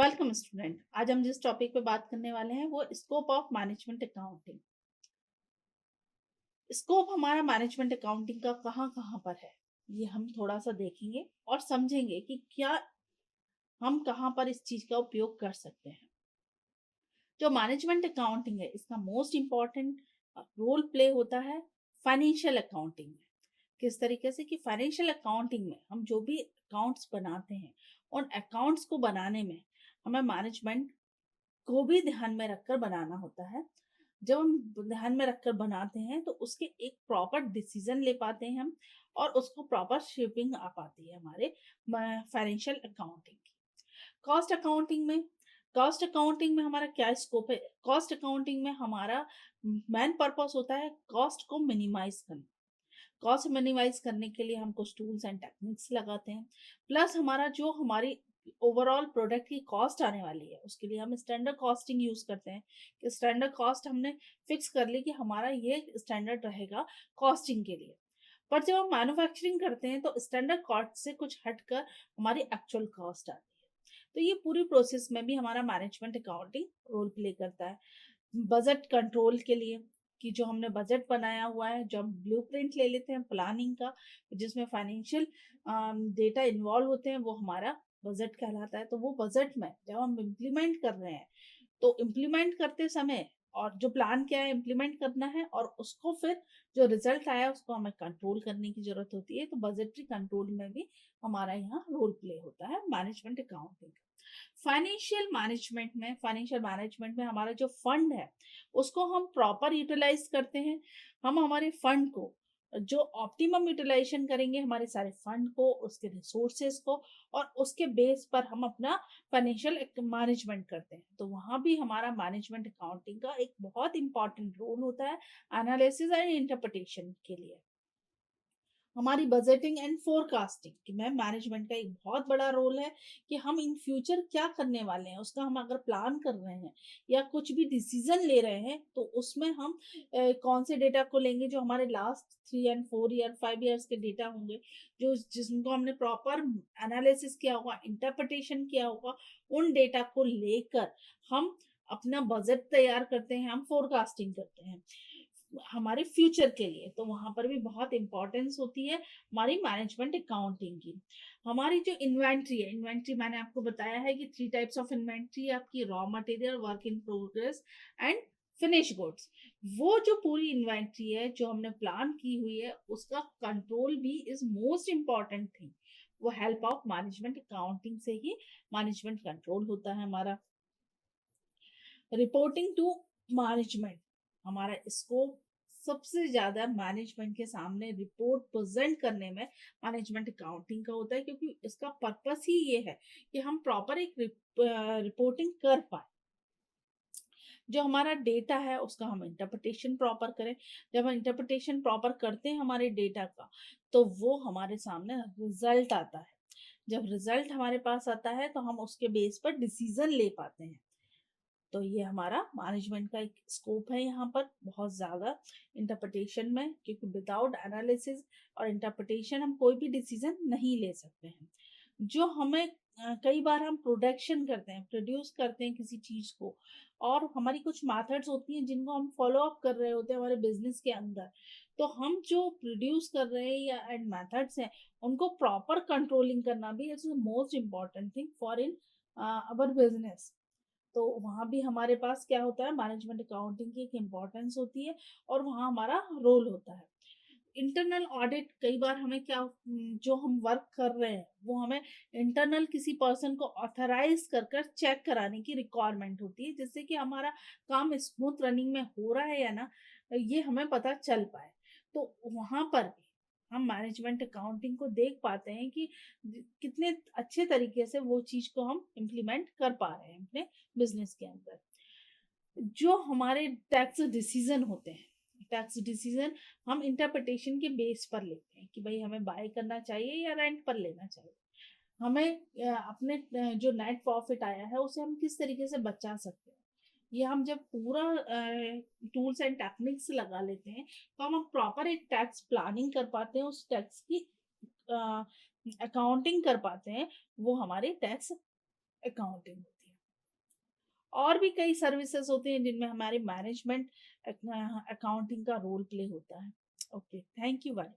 Welcome student. आज हम जिस टॉपिक पे बात करने वाले हैं वो scope of management accounting. Scope हमारा मैनेजमेंट अकाउंटिंग का कहाँ कहाँ पर है, ये हम थोड़ा सा देखेंगे और समझेंगे कि क्या हम कहाँ पर इस चीज का उपयोग कर सकते हैं। जो मैनेजमेंट अकाउंटिंग है इसका मोस्ट इम्पॉर्टेंट रोल प्ले होता है फाइनेंशियल अकाउंटिंग में। किस तरीके से कि फाइनेंशियल अकाउंटिंग में हम जो भी अकाउंट्स बनाते हैं, उन अकाउंट्स को बनाने में हमें मैनेजमेंट को भी ध्यान में रखकर बनाना होता है। जब हम ध्यान में रखकर बनाते हैं तो उसके एक प्रॉपर डिसीजन ले पाते हैं हम, और उसको प्रॉपर शेपिंग आ पाती है हमारे फाइनेंशियल अकाउंटिंग की। कॉस्ट अकाउंटिंग में हमारा क्या स्कोप है? कॉस्ट अकाउंटिंग में हमारा मेन पर्पस होता है कॉस्ट को मिनिमाइज करना। कॉस्ट मिनिमाइज करने के लिए हम कुछ टूल्स एंड टेक्निक्स लगाते हैं। प्लस हमारा जो हमारी ओवरऑल प्रोडक्ट की कॉस्ट आने वाली है उसके लिए हम स्टैंडर्ड कॉस्टिंग यूज करते हैं कि स्टैंडर्ड कॉस्ट हमने फिक्स कर ली कि हमारा ये स्टैंडर्ड रहेगा कॉस्टिंग के लिए। पर जब हम मैन्युफैक्चरिंग करते हैं तो स्टैंडर्ड कॉस्ट से कुछ हटकर हमारी एक्चुअल कॉस्ट आती है। तो ये पूरी प्रोसेस में भी हमारा मैनेजमेंट अकाउंटिंग रोल प्ले करता है। बजट कंट्रोल के लिए कि जो हमने बजट बनाया हुआ है, जो हम ब्लूप्रिंट ले लेते हैं प्लानिंग का, जिसमें फाइनेंशियल डेटा इन्वॉल्व होते हैं, वो हमारा बजट कहलाता है। तो वो बजट में जब हम इम्प्लीमेंट कर रहे हैं तो इम्प्लीमेंट करते समय और जो प्लान किया है इम्प्लीमेंट करना है, और उसको फिर जो रिजल्ट आया उसको हमें कंट्रोल करने की जरूरत होती है। तो बजटरी कंट्रोल में भी हमारा यहाँ रोल प्ले होता है मैनेजमेंट अकाउंटिंग। फाइनेंशियल मैनेजमेंट में हमारा जो फंड है उसको हम प्रॉपर यूटिलाइज करते हैं। हम हमारे फंड को जो ऑप्टिमम यूटिलाइजेशन करेंगे हमारे सारे फंड को, उसके रिसोर्सेज को, और उसके बेस पर हम अपना फाइनेंशियल मैनेजमेंट करते हैं। तो वहां भी हमारा मैनेजमेंट अकाउंटिंग का एक बहुत इंपॉर्टेंट रोल होता है एनालिसिस एंड इंटरप्रिटेशन के लिए। हमारी बजटिंग एंड फोरकास्टिंग कि मैम मैनेजमेंट का एक बहुत बड़ा रोल है कि हम इन फ्यूचर क्या करने वाले हैं उसका हम अगर प्लान कर रहे हैं या कुछ भी डिसीजन ले रहे हैं तो उसमें हम कौन से डेटा को लेंगे जो हमारे लास्ट 3 and 4 ईयर 5 ईयर्स के डेटा होंगे, जो जिनको हमने प्रॉपर एनालिसिस किया होगा, इंटरप्रिटेशन किया होगा। उन डेटा को लेकर हम अपना बजट तैयार करते हैं, हम फोरकास्टिंग करते हैं हमारे फ्यूचर के लिए। तो वहां पर भी बहुत इंपॉर्टेंस होती है हमारी मैनेजमेंट अकाउंटिंग की। हमारी जो इन्वेंट्री है, इन्वेंट्री मैंने आपको बताया है कि 3 टाइप्स ऑफ इन्वेंट्री है आपकी: raw material, work in progress and finish goods. वो जो पूरी इन्वेंट्री है जो हमने प्लान की हुई है उसका कंट्रोल भी इज मोस्ट इम्पॉर्टेंट थिंग। वो हेल्प ऑफ मैनेजमेंट अकाउंटिंग से ही मैनेजमेंट कंट्रोल होता है हमारा। रिपोर्टिंग टू मैनेजमेंट, हमारा स्कोप सबसे ज्यादा मैनेजमेंट के सामने रिपोर्ट प्रेजेंट करने में मैनेजमेंट अकाउंटिंग का होता है, क्योंकि इसका पर्पस ही ये है कि हम प्रॉपर एक रिपोर्टिंग कर पाए। जो हमारा डेटा है उसका हम इंटरप्रिटेशन प्रॉपर करें। जब हम इंटरप्रिटेशन प्रॉपर करते हैं हमारे डेटा का तो वो हमारे सामने रिजल्ट आता है। जब रिजल्ट हमारे पास आता है तो हम उसके बेस पर डिसीजन ले पाते हैं। तो ये हमारा मैनेजमेंट का एक स्कोप है यहाँ पर बहुत ज़्यादा इंटरप्रिटेशन में, क्योंकि विदाउट एनालिसिस और इंटरप्रिटेशन हम कोई भी डिसीजन नहीं ले सकते हैं। जो हमें कई बार हम प्रोडक्शन करते हैं, प्रोड्यूस करते हैं किसी चीज़ को, और हमारी कुछ मेथड्स होती हैं जिनको हम फॉलो अप कर रहे होते हैं हमारे बिजनेस के अंदर। तो हम जो प्रोड्यूस कर रहे हैं या एंड मेथड्स हैं उनको प्रॉपर कंट्रोलिंग करना भी is most important thing for in our business. तो वहाँ भी हमारे पास क्या होता है, मैनेजमेंट अकाउंटिंग की एक इम्पोर्टेंस होती है और वहाँ हमारा रोल होता है। इंटरनल ऑडिट, कई बार हमें क्या जो हम वर्क कर रहे हैं वो हमें इंटरनल किसी पर्सन को ऑथराइज कर कर चेक कराने की रिक्वायरमेंट होती है, जिससे कि हमारा काम स्मूथ रनिंग में हो रहा है या ना, ये हमें पता चल पाए। तो वहाँ पर भी हम मैनेजमेंट अकाउंटिंग को देख पाते हैं कि कितने अच्छे तरीके से वो चीज को हम इम्प्लीमेंट कर पा रहे हैं अपने बिजनेस के अंदर। जो हमारे टैक्स डिसीजन होते हैं, टैक्स डिसीजन हम इंटरप्रिटेशन के बेस पर लेते हैं कि भाई हमें बाय करना चाहिए या रेंट पर लेना चाहिए। हमें अपने जो नेट प्रॉफिट आया है उसे हम किस तरीके से बचा सकते हैं, ये हम जब पूरा टूल्स एंड टेक्निक्स लगा लेते हैं तो हम प्रॉपर एक टैक्स प्लानिंग कर पाते हैं, उस टैक्स की अकाउंटिंग कर पाते हैं। वो हमारी टैक्स अकाउंटिंग होती है। और भी कई सर्विसेज़ होती हैं जिनमें हमारी मैनेजमेंट अकाउंटिंग का रोल प्ले होता है। Okay, thank you very